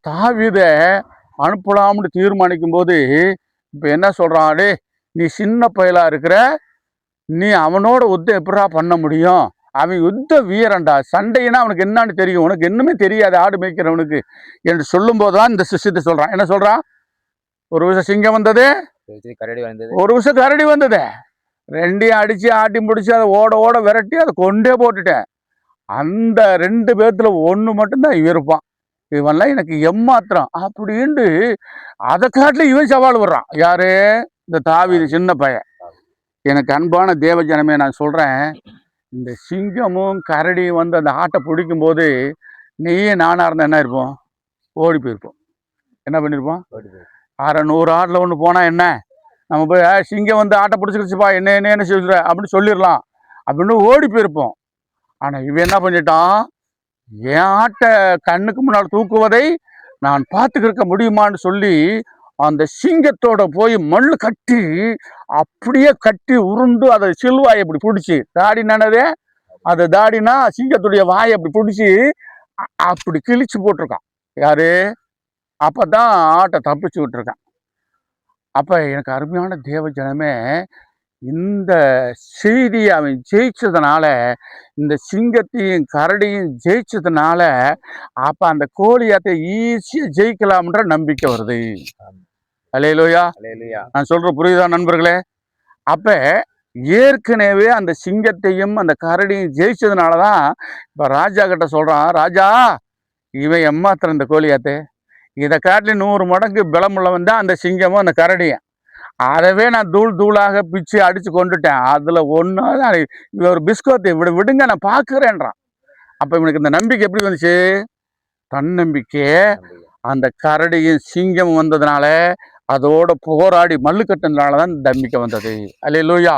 தாவீதை அனுப்பலாம்னு தீர்மானிக்கும் போது இப்போ என்ன சொல்கிறான், டே நீ சின்ன பயலாக இருக்கிற, நீ அவனோட யுத்தம் எப்படா பண்ண முடியும்? அவன் யுத்த வீரன்டா, சண்டைன்னா அவனுக்கு என்னன்னு தெரியும், உனக்கு என்னமே தெரியாது ஆடு மேய்க்கிறவனுக்கு என்று சொல்லும்போது தான் இந்த சிஷ்யத்தை சொல்கிறான். என்ன சொல்கிறான்? ஒரு விஷயம் சிங்கம் வந்தது, ஒரு விஷயம் கரடி வந்தது, ரெண்டையும் அடித்து ஆட்டி முடிச்சு அதை ஓட ஓட விரட்டி அதை கொண்டே போட்டுட்டேன். அந்த 2 பேர்த்துல ஒன்று மட்டும்தான் இருப்பான், இவன்லாம் எனக்கு எம்மாத்திரம் அப்படின்ட்டு அதை காட்டில இவன் சவால் விடுறான். யாரு? இந்த தாவீது சின்ன பையன். எனக்கு அன்பான தேவ ஜனமே, நான் சொல்கிறேன், இந்த சிங்கமும் கரடியும் வந்து அந்த ஆட்டை பிடிக்கும் போது நீயே நானாக இருந்தால் என்ன இருப்போம்? ஓடி போயிருப்போம். என்ன பண்ணியிருப்போம்? 600 ஆட்டில் ஒன்று போனால் என்ன, நம்ம போய் சிங்கம் வந்து ஆட்டை பிடிச்சிருச்சுப்பா என்ன சொல்கிற அப்படின்னு சொல்லிடலாம், அப்படின்னு ஓடி போயிருப்போம். ஆனால் இவன் என்ன பண்ணிட்டான், என் ஆட்டை கண்ணுக்கு முன்னால் தூக்குவதை நான் பார்த்துக்கிருக்க முடியுமான்னு சொல்லி அந்த சிங்கத்தோட போய் மண்ணு கட்டி அப்படியே கட்டி உருண்டு அதை சில்வாயை அப்படி பிடிச்சி, தாடினானதே அது தாடினா சிங்கத்துடைய வாயை அப்படி பிடிச்சி அப்படி கிழிச்சு போட்டிருக்கான். யாரு? அப்பதான் ஆட்டை தப்பிச்சு விட்டுருக்கான். அப்ப எனக்கு அருமையான தேவ ஜனமே, இந்த செய்தியை அவன் ஜெயிச்சதுனால, இந்த சிங்கத்தையும் கரடியும் ஜெயிச்சதுனால, அப்ப அந்த கோலியாத்தை ஈஸியா ஜெயிக்கலாம்ன்ற நம்பிக்கை வருது. அல்லேலூயா. நான் சொல்ற புரியுதா நண்பர்களே? அப்ப ஏற்கனவே அந்த சிங்கத்தையும் அந்த கரடியும் ஜெயிச்சதுனாலதான் இப்ப ராஜா கிட்ட சொல்றான், ராஜா இவன் எம்மாத்திரம் இந்த கோலியாத்து, இதை காட்டில 100 மடங்கு பலமுள்ளவன் தான் அந்த சிங்கமும் அந்த கரடியும், அதவே நான் தூள் தூளாக பிச்சு அடிச்சு கொண்டுட்டேன், அதுல ஒன்னாதான் இவன் ஒரு பிஸ்கோத்தை விடுங்க நான் பாக்குறேன்றான். அப்ப இவனுக்கு இந்த நம்பிக்கை எப்படி வந்துச்சு? தன்னம்பிக்கை அந்த கரடியும் சிங்கம் வந்ததுனால, அதோட போராடி மல்லு கட்டுனதுனாலதான் நம்பிக்கை வந்தது. அல்லேலூயா.